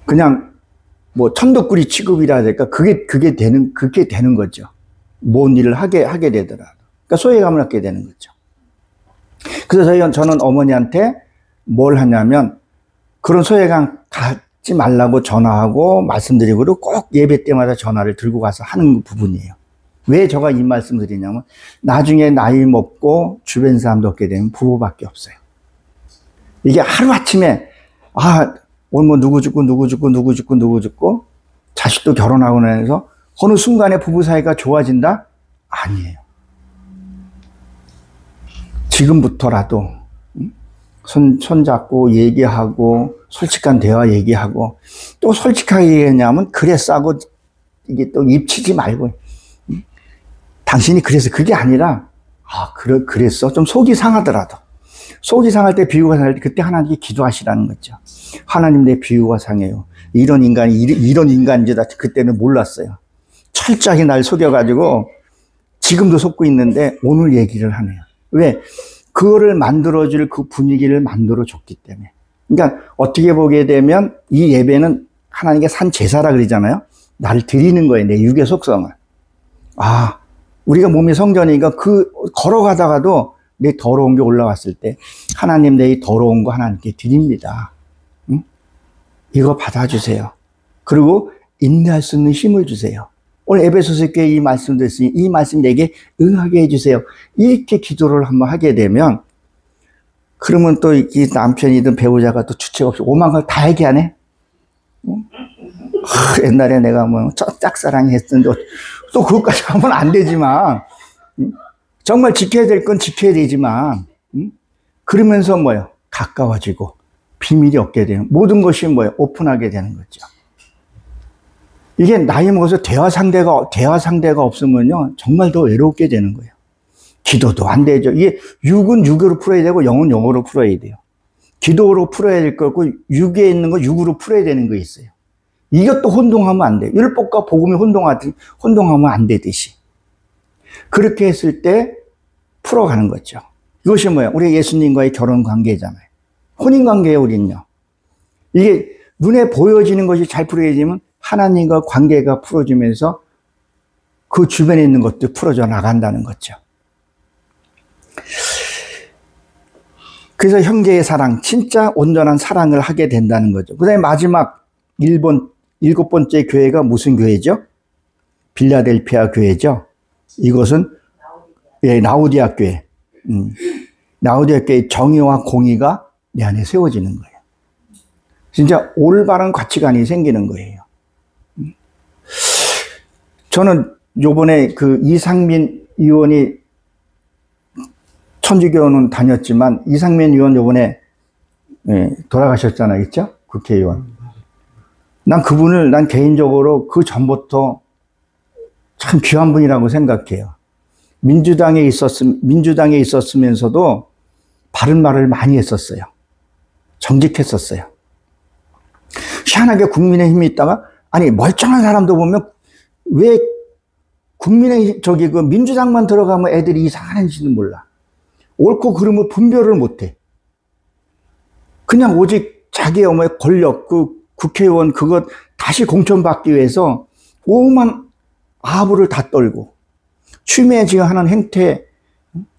그냥 뭐 천덕꾸리 취급이라 해야 될까? 그게 되는 거죠. 뭔 일을 하게 되더라도. 그러니까 소외감을 갖게 되는 거죠. 그래서 저는 어머니한테 뭘 하냐면 그런 소외감 갖지 말라고 전화하고 말씀드리고 그리고 꼭 예배 때마다 전화를 들고 가서 하는 부분이에요. 왜 제가 이 말씀을 드리냐면 나중에 나이 먹고 주변 사람도 없게 되면 부부밖에 없어요. 이게 하루아침에 오늘 뭐 누구 죽고 자식도 결혼하고 나서 어느 순간에 부부 사이가 좋아진다? 아니에요. 지금부터라도 손잡고 얘기하고 솔직한 대화 얘기하고 또 솔직하게 얘기하냐면 그래 싸고 이게 또 입치지 말고 당신이 그래서 그게 아니라 그랬어 좀 속이 상하더라도 속이 상할 때 비유가 상할 때 그때 하나님께 기도하시라는 거죠. 하나님 내 비유가 상해요. 이런 인간인지 나 그때는 몰랐어요. 철저하게 날 속여가지고 지금도 속고 있는데 오늘 얘기를 하네요. 왜? 그거를 만들어줄 그 분위기를 만들어줬기 때문에. 그러니까 어떻게 보게 되면 이 예배는 하나님께 산 제사라 그러잖아요. 나를 드리는 거예요. 내 육의 속성을. 우리가 몸이 성전이니까 걸어가다가도 내 더러운 게 올라왔을 때 하나님 내 이 더러운 거 하나님께 드립니다. 응? 이거 받아주세요. 그리고 인내할 수 있는 힘을 주세요. 오늘 에베소서 교회 이 말씀 드렸으니 이 말씀 내게 응하게 해주세요. 이렇게 기도를 한번 하게 되면 그러면 또 이 남편이든 배우자가 또 주책 없이 오만 걸 다 얘기하네. 응? 옛날에 내가 뭐 짝사랑이 했는데 또 그것까지 하면 안 되지만 응? 정말 지켜야 될 건 지켜야 되지만 응? 그러면서 뭐예요? 가까워지고 비밀이 없게 되는 모든 것이 뭐예요? 오픈하게 되는 거죠. 이게 나이 먹어서 대화 상대가 없으면요 정말 더 외롭게 되는 거예요. 기도도 안 되죠. 이게 육은 육으로 풀어야 되고 영은 영으로 풀어야 돼요. 기도로 풀어야 될 거고 육에 있는 거 육으로 풀어야 되는 거 있어요. 이것도 혼동하면 안 돼요. 율법과 복음이 혼동하면 안 되듯이 그렇게 했을 때 풀어가는 거죠. 이것이 뭐예요? 우리 예수님과의 결혼 관계잖아요. 혼인 관계예요, 우리는요. 이게 눈에 보여지는 것이 잘 풀어지면 하나님과 관계가 풀어지면서 그 주변에 있는 것도 풀어져 나간다는 거죠. 그래서 형제의 사랑, 진짜 온전한 사랑을 하게 된다는 거죠. 그 다음에 마지막 7번째 교회가 무슨 교회죠? 빌라델피아 교회죠. 이것은 라우디아 교회. 라우디아 교회의 정의와 공의가 내 안에 세워지는 거예요. 진짜 올바른 가치관이 생기는 거예요. 저는 요번에 그 이상민 의원이 천주교는 다녔지만 이상민 의원 요번에 돌아가셨잖아요. 있죠? 국회의원. 난 개인적으로 그 전부터 참 귀한 분이라고 생각해요. 민주당에 있었으면서도 바른 말을 많이 했었어요. 정직했었어요. 희한하게 국민의힘에 있다가 아니, 멀쩡한 사람도 보면 왜 국민의 그 민주당만 들어가면 애들이 이상한지는 몰라. 옳고 그름을 분별을 못해. 그냥 오직 자기의 권력, 그 국회의원 그것 다시 공천받기 위해서 오만 아부를 다 떨고 취미에 지금 하는 행태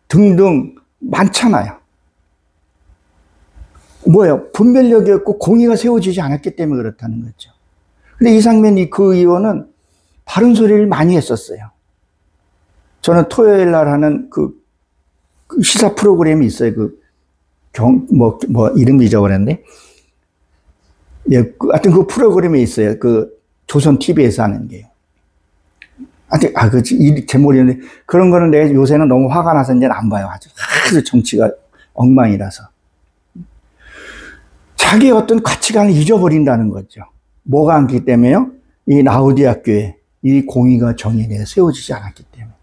등등 많잖아요. 뭐예요? 분별력이 없고 공의가 세워지지 않았기 때문에 그렇다는 거죠. 근데 이상민 그 의원은 바른 소리를 많이 했었어요. 저는 토요일 날 하는 그 시사 프로그램이 있어요. 이름이 잊어버렸네. 예, 하여튼 그 프로그램이 있어요. 그 조선 TV에서 하는 게요. 제목이었는데, 그런 거는 내가 요새는 너무 화가 나서 이제 안 봐요. 아주 정치가 엉망이라서. 자기의 어떤 가치관을 잊어버린다는 거죠. 뭐가 않기 때문에요? 이 라우디아 교회, 이 공의가 정의가 세워지지 않았기 때문에.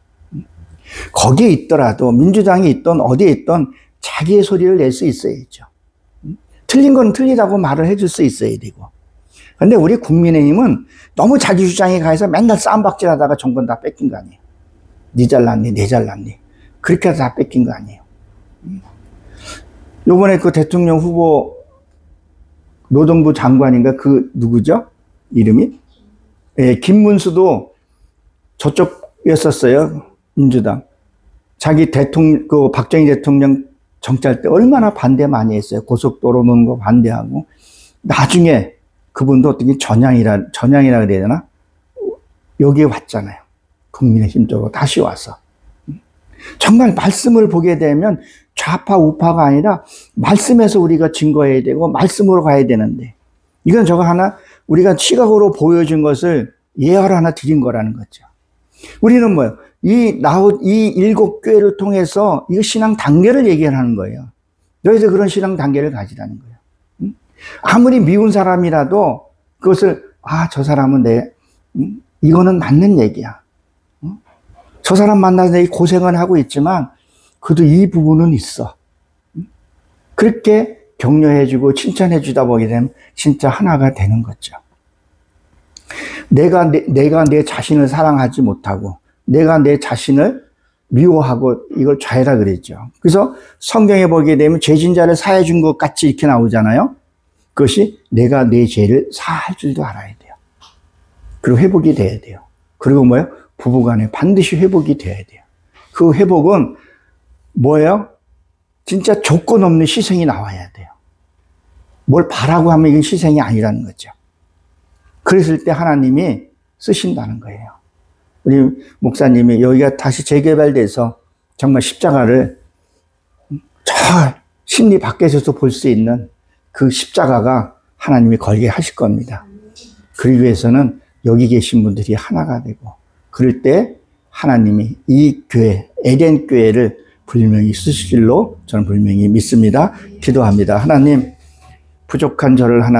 거기에 있더라도, 민주당이 있던 어디에 있던 자기의 소리를 낼 수 있어야죠. 틀린 건 틀리다고 말을 해줄 수 있어야 되고. 근데 우리 국민의힘은 너무 자기 주장에 가해서 맨날 쌈박질 하다가 정권 다 뺏긴 거 아니에요. 니 잘났니, 내 잘났니. 그렇게 해서 다 뺏긴 거 아니에요. 요번에 그 대통령 후보 노동부 장관인가 그 누구죠? 이름이? 예, 김문수도 저쪽이었었어요. 민주당. 자기 대통령, 그 박정희 대통령 정치할 때 얼마나 반대 많이 했어요. 고속도로 놓는 거 반대하고. 나중에 그분도 어떻게 전향이라 그래야 되나? 여기에 왔잖아요. 국민의힘 쪽으로 다시 와서. 정말 말씀을 보게 되면 좌파 우파가 아니라 말씀에서 우리가 증거해야 되고 말씀으로 가야 되는데, 이건 저거 하나 우리가 시각으로 보여준 것을 예화를 하나 드린 거라는 거죠. 우리는 뭐예요? 이 7교회를 통해서 이 신앙 단계를 얘기하는 거예요. 너희들 그런 신앙 단계를 가지라는 거예요. 아무리 미운 사람이라도 그것을, 저 사람은 이거는 맞는 얘기야. 저 사람 만나서 내 고생은 하고 있지만 그래도 이 부분은 있어. 그렇게 격려해주고 칭찬해주다 보게 되면 진짜 하나가 되는 거죠. 내가 내 자신을 사랑하지 못하고 내가 내 자신을 미워하고 이걸 죄라 그랬죠. 그래서 성경에 보게 되면 죄진자를 사해 준 것 같이 이렇게 나오잖아요. 그것이 내가 내 죄를 사할 줄도 알아야 돼요. 그리고 회복이 돼야 돼요. 그리고 뭐예요? 부부간에 반드시 회복이 돼야 돼요. 그 회복은 뭐예요? 진짜 조건 없는 희생이 나와야 돼요. 뭘 바라고 하면 이건 희생이 아니라는 거죠. 그랬을 때 하나님이 쓰신다는 거예요. 우리 목사님이 여기가 다시 재개발돼서 정말 십자가를 저 심리 밖에서도 볼 수 있는 그 십자가가 하나님이 걸게 하실 겁니다. 그러기 위해서는 여기 계신 분들이 하나가 되고, 그럴 때 하나님이 이 교회, 에덴 교회를 분명히 쓰실 줄로 저는 분명히 믿습니다. 기도합니다. 하나님, 부족한 저를 하나님